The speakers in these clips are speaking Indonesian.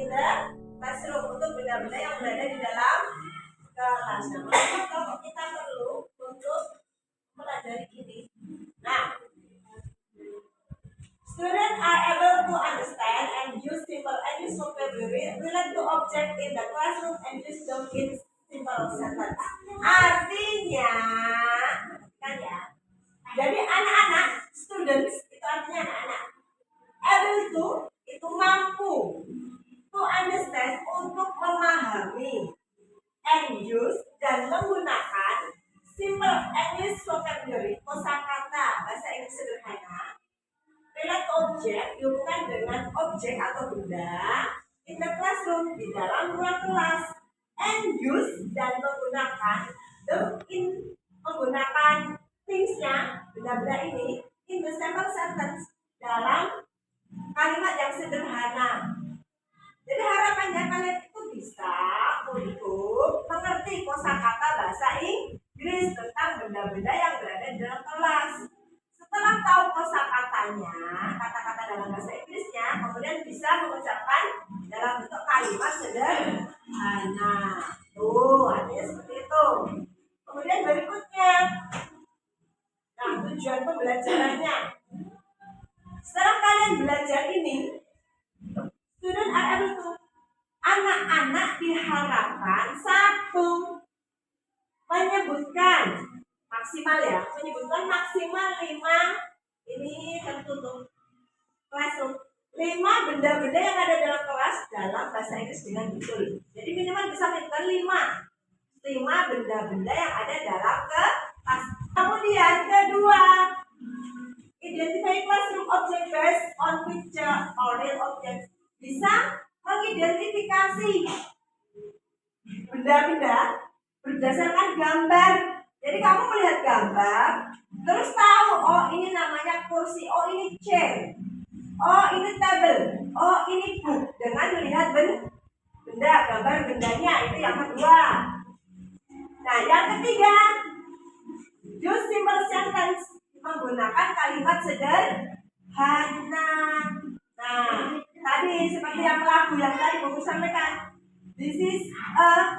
in the classroom, untuk benda-benda yang berada di dalam kelas. Nah, maka kalau kita perlu untuk mempelajari ini. Nah, students are able to understand and use simple English vocabulary relate to object in the classroom and use them in simple sentence. Artinya, kan ya. Jadi anak-anak, students itu artinya anak-anak. Able itu mampu, to understand untuk memahami, and use dan menggunakan simple English vocabulary, kosakata bahasa Inggris sederhana. Relate object dihubungkan dengan objek atau benda in the classroom, di dalam ruang kelas, and use dan menggunakan them in, menggunakan things-nya, benda-benda ini in the simple sentence, dalam kalimat yang sederhana. Jadi harapannya kalian itu bisa untuk mengerti kosakata bahasa Inggris tentang benda-benda yang berada di dalam kelas. Setelah tahu kosakatanya, kata-kata dalam bahasa Inggrisnya, kemudian bisa mengucapkan dalam bentuk kalimat sederhana. Tuh, artinya seperti itu. Kemudian berikutnya, nah, tujuan pembelajarannya. Setelah kalian belajar ini, student are able to, anak-anak diharapkan satu, menyebutkan maksimal ya, menyebutkan maksimal 5, ini tertutup classroom, 5 benda-benda yang ada dalam kelas dalam bahasa Inggris dengan betul. Jadi minimal bisa menyebutkan 5 benda-benda yang ada dalam kelas. Kemudian kedua, identify classroom object based on picture or real objects. Bisa mengidentifikasi benda-benda berdasarkan gambar. Jadi kamu melihat gambar, terus tahu, oh ini namanya kursi, oh ini chair, oh ini table, oh ini book, dengan melihat benda, gambar bendanya. Itu yang kedua. Nah, yang ketiga, use simple sentence, menggunakan kalimat sederhana. Nah, tadi seperti yang lagu yang tadi Buku sampaikan, this is a,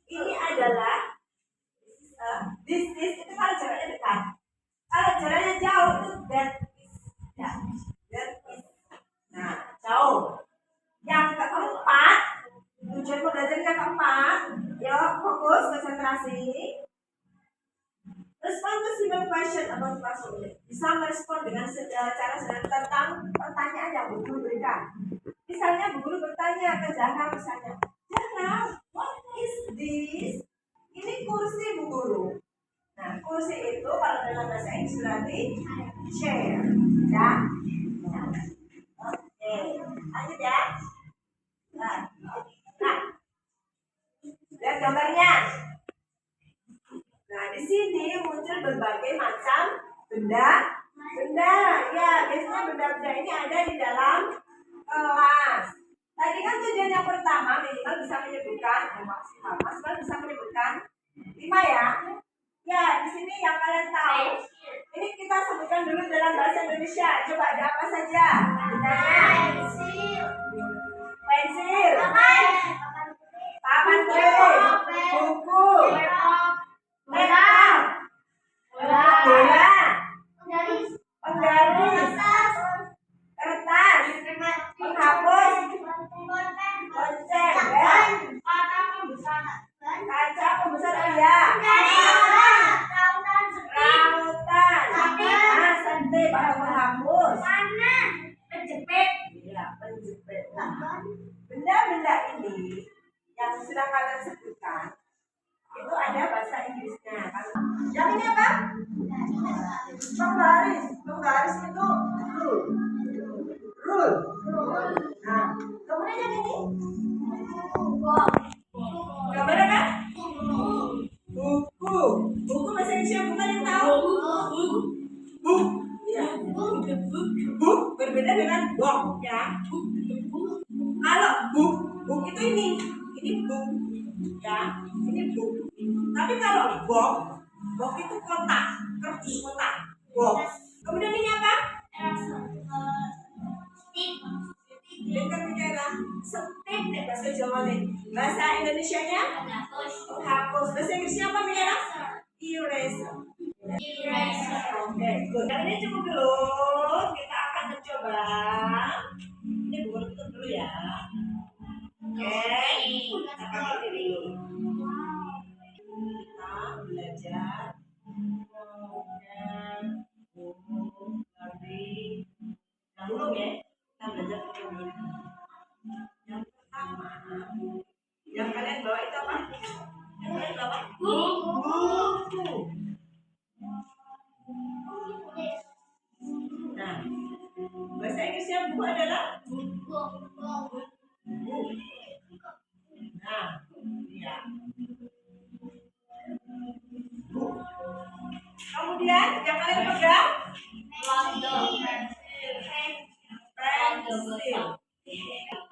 ini adalah, this is itu kalau jaraknya dekat, kalau jaraknya jauh itu that is, ya, that is. Nah, jauh. Yang keempat, tujuan pembelajaran yang keempat, yuk fokus, konsentrasi. Respond to simple question about classroom. Bisa merespon dengan cara sederhana tentang pertanyaan yang Bu Guru berikan. Misalnya Bu Guru bertanya ke Zahra, misalnya, Zahra, what is this? Ini kursi Bu Guru. Nah, kursi itu kalau dalam bahasa Inggris berarti chair, ya. Oke, lanjut ya. Nah, lihat gambarnya. Nah, di sini muncul berbagai macam benda. Ya, biasanya benda-benda ini ada di dalam kelas. Tadi kan tujuan yang pertama minimal bisa menyebutkan, maksimal bisa menyebutkan 5 ya. Ya, di sini yang kalian tahu, ini kita sebutkan dulu dalam bahasa Indonesia. Coba ada apa saja? Pensil, papan tulis, buku, laptop, bola, penggaris, kertas, penghapus, konsen, kaca pembesar ya, rautan, santai, pakai penghapus, penjepit, ya penjepit. Benda-benda ini yang sudah kalian sebutkan itu ada bahasa Inggrisnya. Yang ini apa? Penggaris. Penggaris itu rule. Nah, kemudian yang ini gambar apa? Buku. Buku bahasa Indonesia bukan yang tahu? Book. Ya. Book berbeda dengan book ya. Kalau book itu ini book ya, ini book. Tapi kalau box itu kotak, kardus kotak, box. Kemudian ini apa? Dengar Mikaela, setip deh bahasa Jawa nih. Bahasa Indonesianya? Menghapus. Bahasa Inggrisnya apa Mikaela? Eraser. Oke, good. Kali ini cukup dulu. Kita akan mencoba. Ini buku tutup dulu ya. Oke, kita pakai ini dulu. Kita belajar. Yang belum ya, kita belajar dulu. Yang pertama, yang kalian bawa itu apa? Yang kalian bawa? Buku. Nah, bahasa Inggrisnya buku adalah buku. Nah, iya. Kemudian yang kalian pegang? Pensil.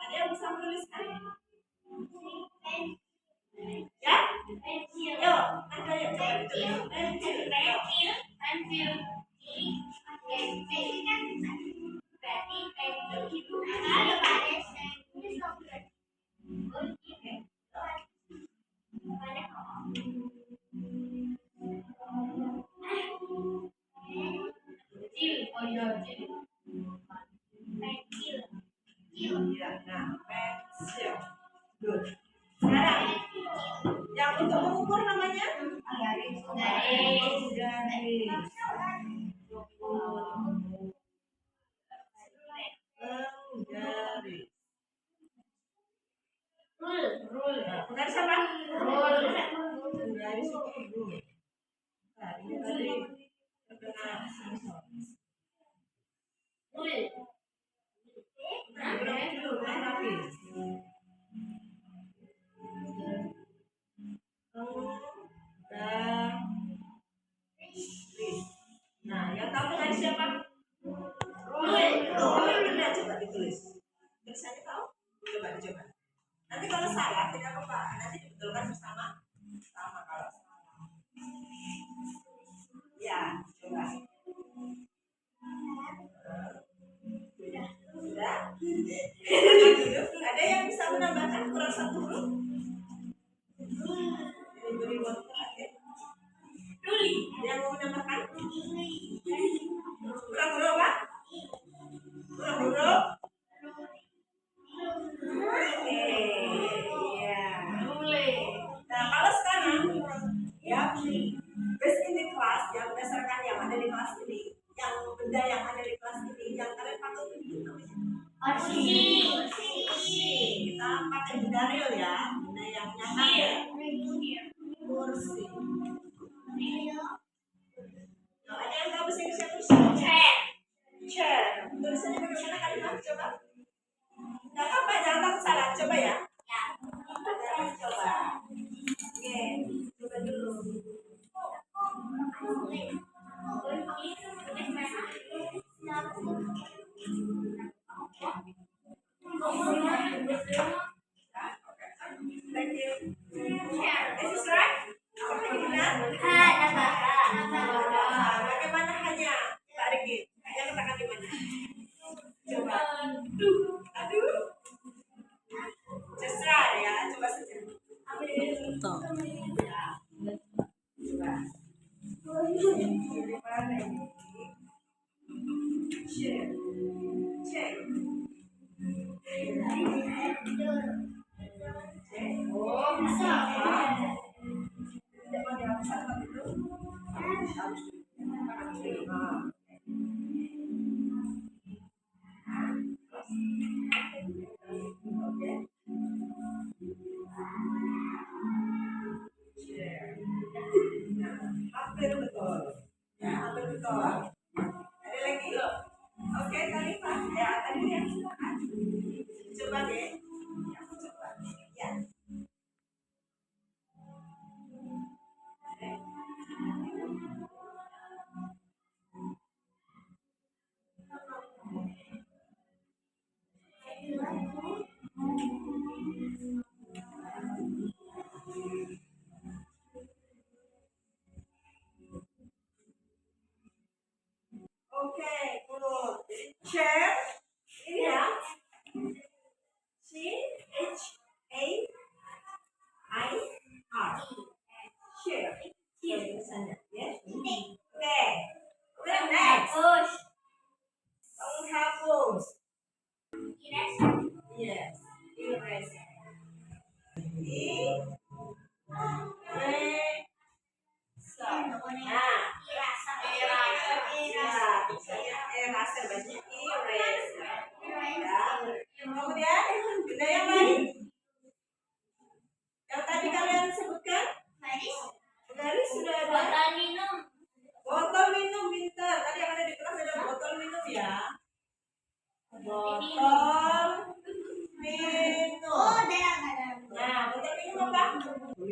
Ada yang bisa menuliskan? Ya? Yuk, ada yuk coba ditulis. Pensil. Ya, nah, pensil. Good. Sekarang yang untuk mengukur namanya? Garis. Garis. Rule. Garis apa? Rule. Garis itu rule. Nah, ini tadi terkena sensor. Rule. Nah, dulu rapi. Nah, yang tahu garis siapa? Rule. Rule. Coba ditulis. Tulisannya tahu? Coba dicoba. Nanti kalau salah tidak apa-apa. Nanti dibetulkan bersama. Sama kalau salah. Ya, coba. Sudah? Ada yang bisa menambahkan kurang satu huruf? Diberi waktu lagi. Ruli. Yang mau menambahkan? Kurang huruf apa? Kurang huruf? Nah, kalau sekarang ya, based in the class yang berdasarkan yang ada di kelas ini, yang benda yang ada di kelas ini, yang kalian pakai itu namanya kursi. Kita pakai benda real ya, benda yang nyata ya. Kursi. Nah, ada yang tahu bahasa Inggrisnya kursi? Chair. Tulisannya bagaimana kalimat? Coba. Gak apa-apa, jangan takut salah. Coba ya. Coba. Oke, coba dulu. Thank you. This is right? Bagaimana hanya Pak Riki? Yang letakkan di mana? Coba. Aduh. Terserah ya, coba saja. Coba. Bagaimana ini? Cek. Cek. Oh, bisa. Tidak mau dihapuskan itu. Hampir betul. Ya, hampir betul. Ada lagi? Oke, tadi Pak. Ya, tadi yang silakan. Coba deh. Ya, coba. Ya.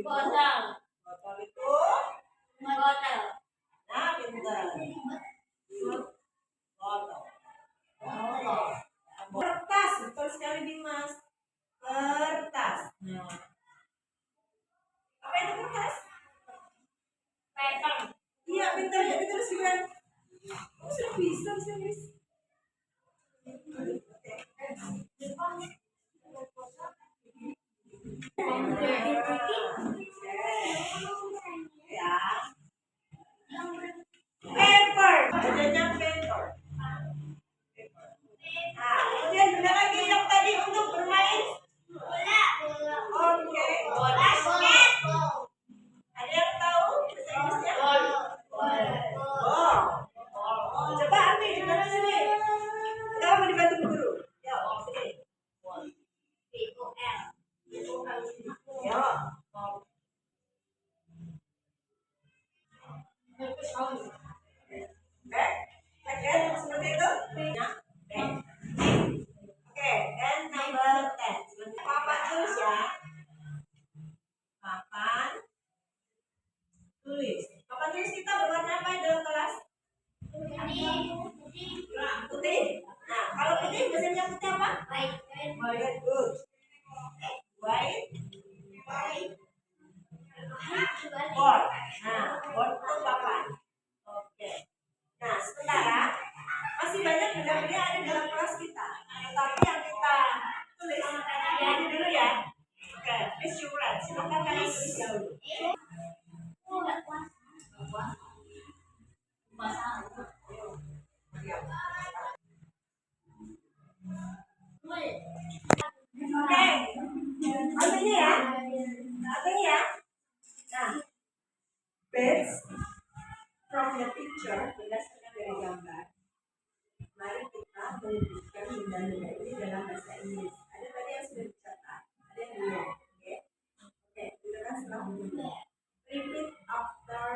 Botol. Botol itu? Botol. Nah, pintar. Botol. Kertas, betul sekali Dimas. Kertas. Nah. Apa itu kertas? Paper. Iya, pintar ya, pintar sekali. Oh, sudah bisa, serius. Ya. Paper, adanya paper. Nah, kemudian ada lagi yang tadi untuk bermain bola. Oke, bola. Ada yang tahu bahasa Inggrisnya? Ball. Coba ambil di mana sini? Kamu dibantu guru. Ya, sini. Ya. Back, seperti itu. Nah, back. Oke, dan number 10. Papan tulis ya. Papan tulis. Papan tulis kita berwarna apa dalam kelas? Putih. Nah, kalau putih biasanya putih apa? White. White, good. White. Board. Nah, board itu papan. Oke. Nah, sementara masih banyak benda-benda yang ada dalam kelas kita. Tapi yang kita tulis ini dulu ya. Oke, Miss Yuran, silakan kalian tulis dahulu. Oke, ambil ya. Ambil ya. Nah, based from the picture, berdasarkan dari gambar, mari kita menyebutkan benda-benda ini dalam bahasa Inggris. Ada tadi yang sudah dicatat, ada yang belum. Oke, oke, kita kan setelah menunggu. Repeat after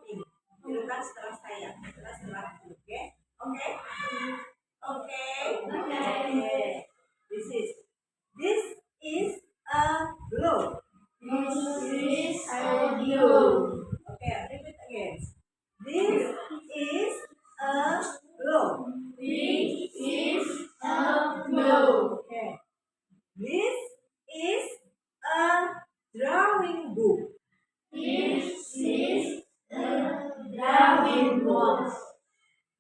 me. Ulang setelah saya, setelah aku. Oke, oke, oke, oke. This is a globe. This is a globe. Okay, repeat again. This is a globe. This is a globe. Okay. This is a drawing book. This is a drawing book.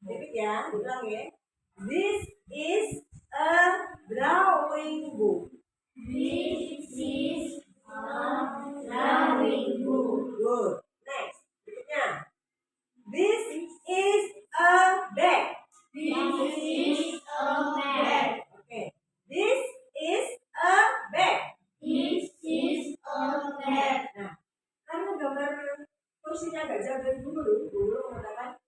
Repeat ya, ulang ya. This is a drawing book. This is a drawing book. Good. Next. Berikutnya. This is a bag. This is a bag. Okay. This is a bag. This is a bag. Nah, karena gambar kursinya agak jauh dari guru mengatakan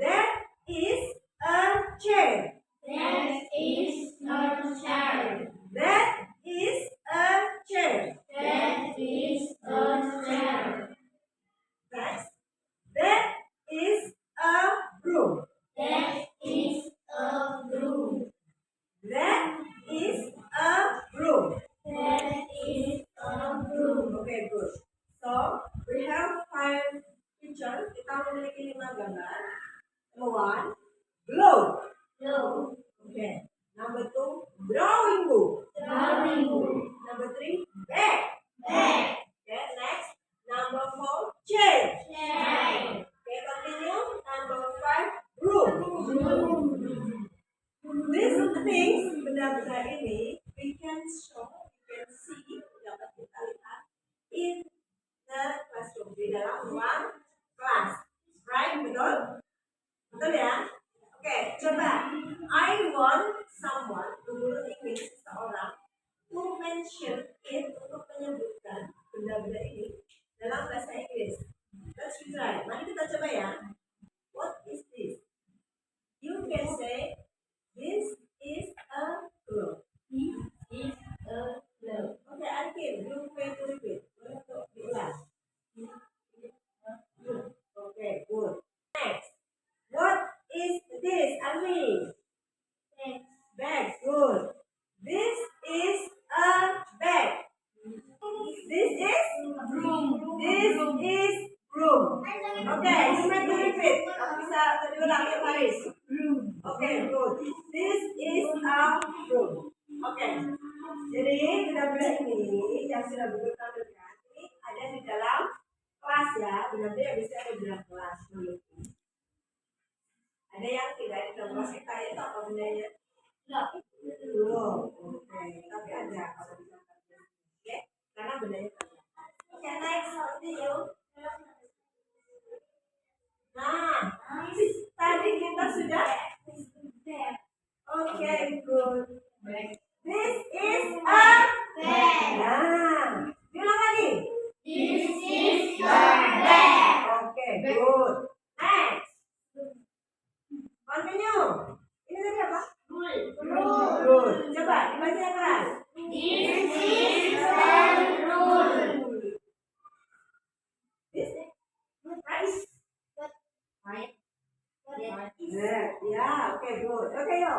that is a chair. That is a chair. That is a chair. That is a chair. Next. That is a broom. That is a broom. That is a broom. That is a broom. Okay, good. So we have 5 pictures. Kita memiliki is room. Okay, you make the repeat. Bisa diulang ya Paris. Okay, good. This is a room. Okay. Jadi benda-benda ini yang sudah berkata ini ada di dalam kelas ya. Benda-benda yang bisa ada di dalam kelas dulu. Ada yang tidak di dalam kelas kita itu apa bendanya? Belum. Oke, tapi ada kalau bisa. Oke, karena bendanya ada. Oke, next continue. Nah, tadi kita sudah. Oke, good. This is a bed. Nah, bilang lagi. This is a bed. Oke, good. Next. Continue. Ini tadi apa? Rule. Good. Coba dibaca yang keras. This is a rule. This is rice. Yeah, okay, good. Okay, yo.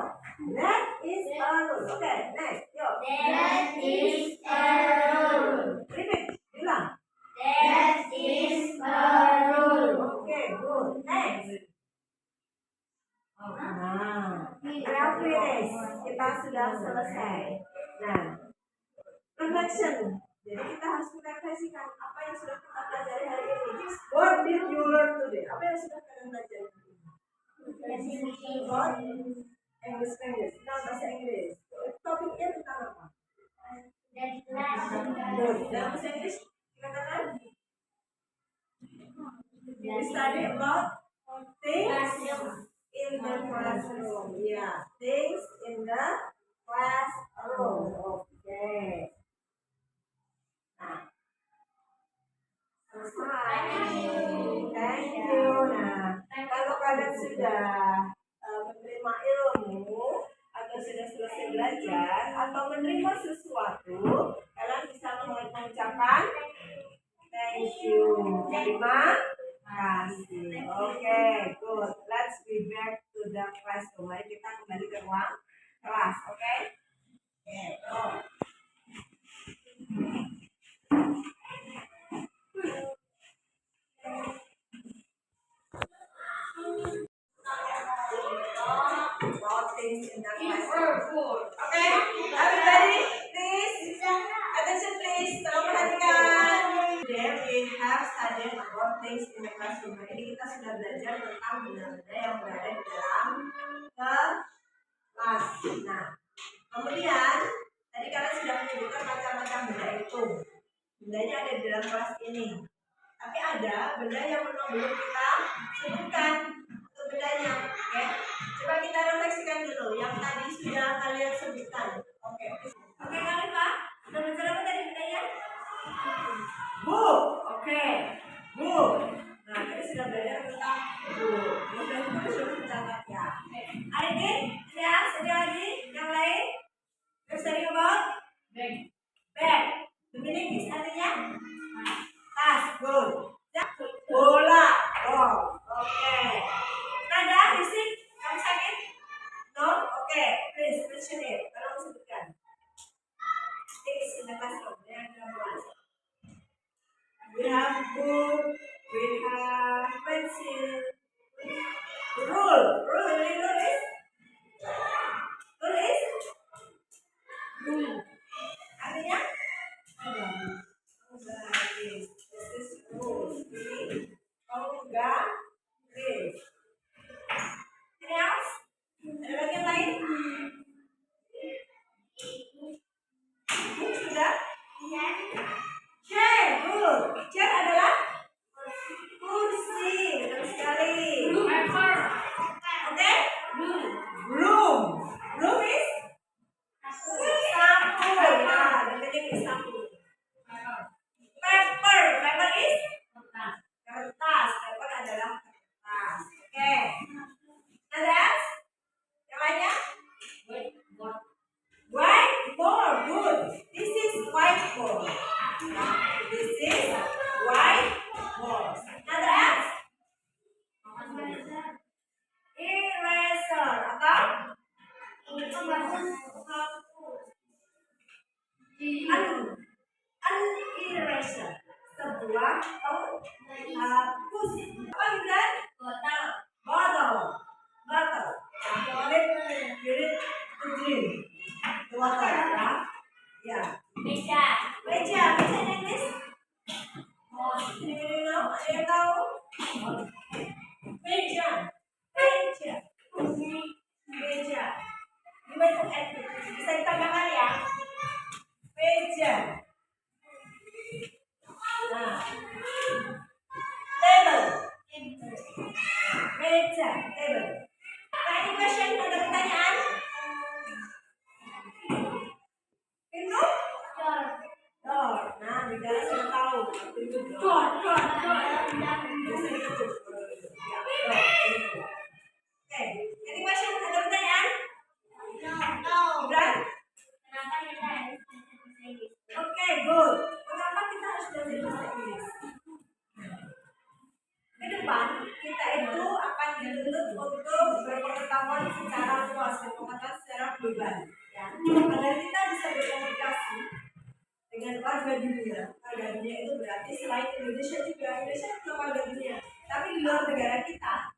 That is a rule. Okay, next, yo. That is a rule. Repeat. Bilang. That is a rule. Okay, good. Next. Nah, now finish. Kita sudah selesai. Nah, reflection. Jadi kita harus merefleksikan apa yang sudah kita pelajari hari ini. What did you learn today? Apa yang sudah kalian pelajari? What? English language. Nah, bahasa Inggris. Topiknya tentang apa? Good. Dalam bahasa Inggris dikatakan we study about things in the classroom. Yeah, things in the classroom. Okay. Nah, selesai. Thank you. Nah, kalau kalian sudah menerima ilmu atau sudah selesai belajar atau menerima sesuatu, kalian bisa mengucapkan thank you. Terima kasih. Oke, good. Let's be back to the classroom. Mari kita kembali ke ruang kelas. Oke? Oh. Okay, everybody, please. Attention, please. Tolong perhatikan. Today we have studied about things in the classroom. Ini kita sudah belajar tentang benda-benda yang berada di dalam kelas. Nah, kemudian tadi kalian sudah menyebutkan macam-macam benda itu. Bendanya ada di dalam kelas ini. Tapi ada benda yang belum kita sebutkan untuk bendanya. Oke, coba kita refleksikan dulu yang tadi sudah kalian sebutkan. Oke, kalian Pak, sudah belajar apa tadi bendanya? Book. Oke, book. Nah, tadi sudah belajar tentang book. Mudah kita sudah mencatat ya. Adik, ya, ada lagi yang lain? We're studying about bag. Bag. The meaning is artinya tas. Good. Bola. Oh, oke. Nada, risik, kamu sakit? No? Oke, please mention it. Tolong sebutkan. Things in the classroom. Yang kelas. We have book. We have pencil. Rule. Rule is? Rule is? Artinya? Garis. This is rule. Garis. Any else? Ada lagi yang lain? Sudah? Chair. Good. Chair adalah kursi. Betul sekali. Oke? Room. Room is? Sapu. Nah, the meaning is sapu. Paper. Paper is? Kertas. Paper adalah kertas. Oke. Next. Yang lainnya? Whiteboard. Good. This is whiteboard. This is whiteboard. Another else? Eraser. Atau? An eraser. Sebuah kedua hapus. Apa Gibran? Botol. Botol. Spirit to drink. The water. Ya. Meja. Meja. Meja in English? Anybody know? Ada yang tahu? Meja. Meja. Meja. Gimana tuh? Bisa ditambahkan ya? Meja. Nah. Table. Meja. Table. Nah, ini question, ada pertanyaan? Pintu? Door. Nah, negara sudah tahu. Pintu door. Bisa diketuk. Ya, door. Pintu. Oke. Any question, ada pertanyaan? Gibran? Oke, good. Kenapa kita harus belajar bahasa Inggris? Ke depan, kita itu akan dituntut untuk berpengetahuan secara luas, berpengetahuan secara global. Ya. Agar kita bisa berkomunikasi dengan warga dunia. Warga dunia itu berarti selain Indonesia juga, Indonesia itu warga dunia. Tapi di luar negara kita,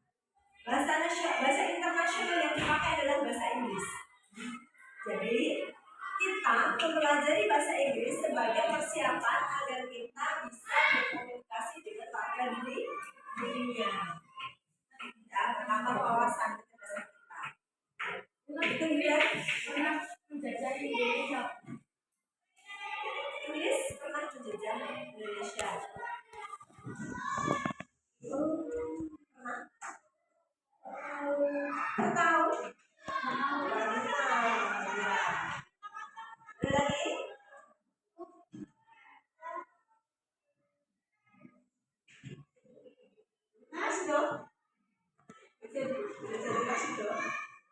bahasa internasional yang dipakai adalah bahasa Inggris. Jadi, kita mempelajari bahasa Inggris sebagai persiapan agar kita bisa berkomunikasi dengan warga dunia. Ya, menambah wawasan bahasa kita. Itu dia pernah menjajah Indonesia. Inggris pernah menjajah Indonesia. Pernah? Tahu? Ada lagi? Masih dong? Bisa dikasih dong.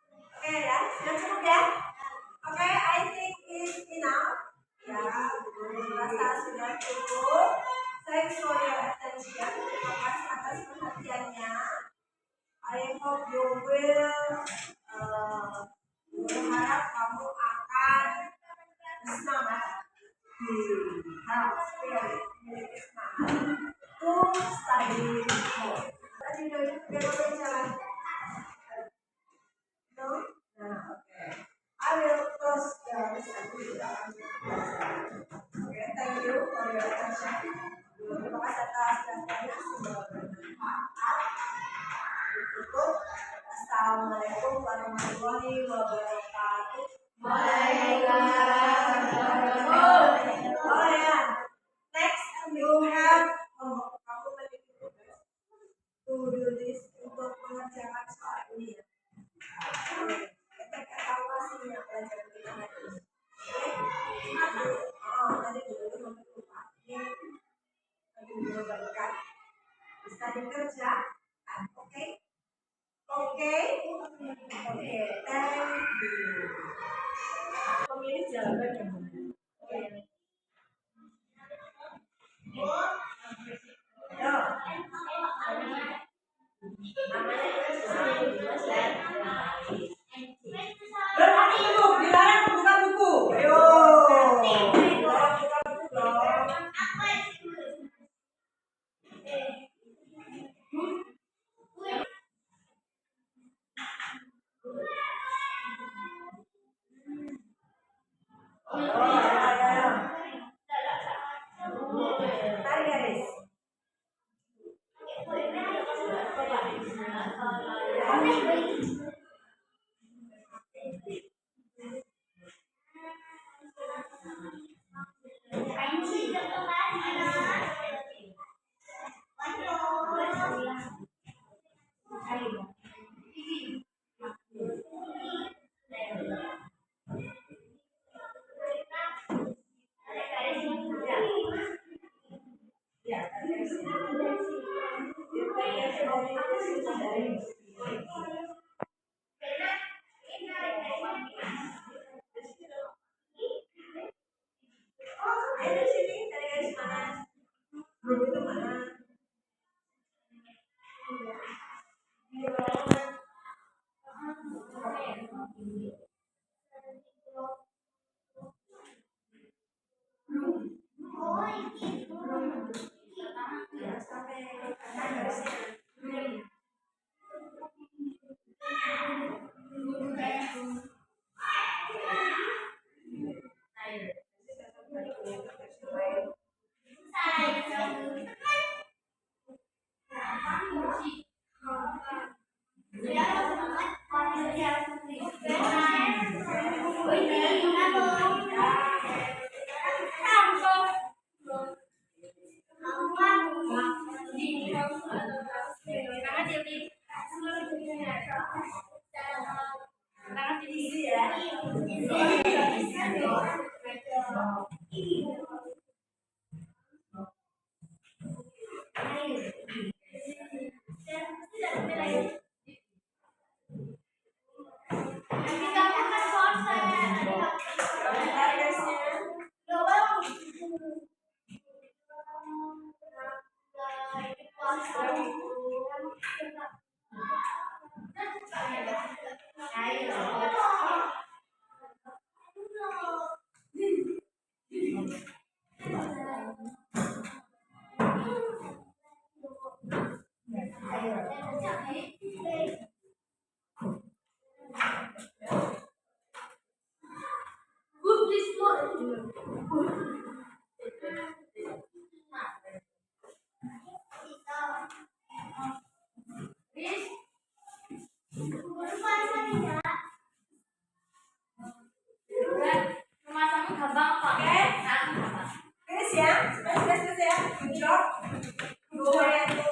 Oke ya, sudah cukup ya? Oke, I think it's enough. Ya, rasa sudah cukup. Thanks for your attention. Terima kasih atas perhatiannya. I hope you will berharap kamu akan semangat spirit, memiliki semangat to study more. Tadi udah jalan. No? Nah, okay. I will close the session. Okay, thank you for your attention. Terima kasih atas perhatiannya, semoga bermanfaat. Tutup. Assalamualaikum warahmatullahi wabarakatuh. Waalaikumsalam warahmatullahi wabarakatuh. Oh ya, next you have kamu memiliki tugas to do this untuk mengerjakan soal ini ya. Kita evaluasinya pelajaran kita hari ini. Tadi dulu lupa. Tadi dulu balikan. Bisa dikerjakan, oke? Oke, thank you. Pemilih jawaban yang benar. Berhati dulu, dilarang membuka buku. Ayo. Buka buku dong. Tarik garis. Ya, tarik garis. Ayo sini, tarik garis mana? Belum itu mana? Easy ya. Finish ya, sudah selesai ya. Good job. Go ahead.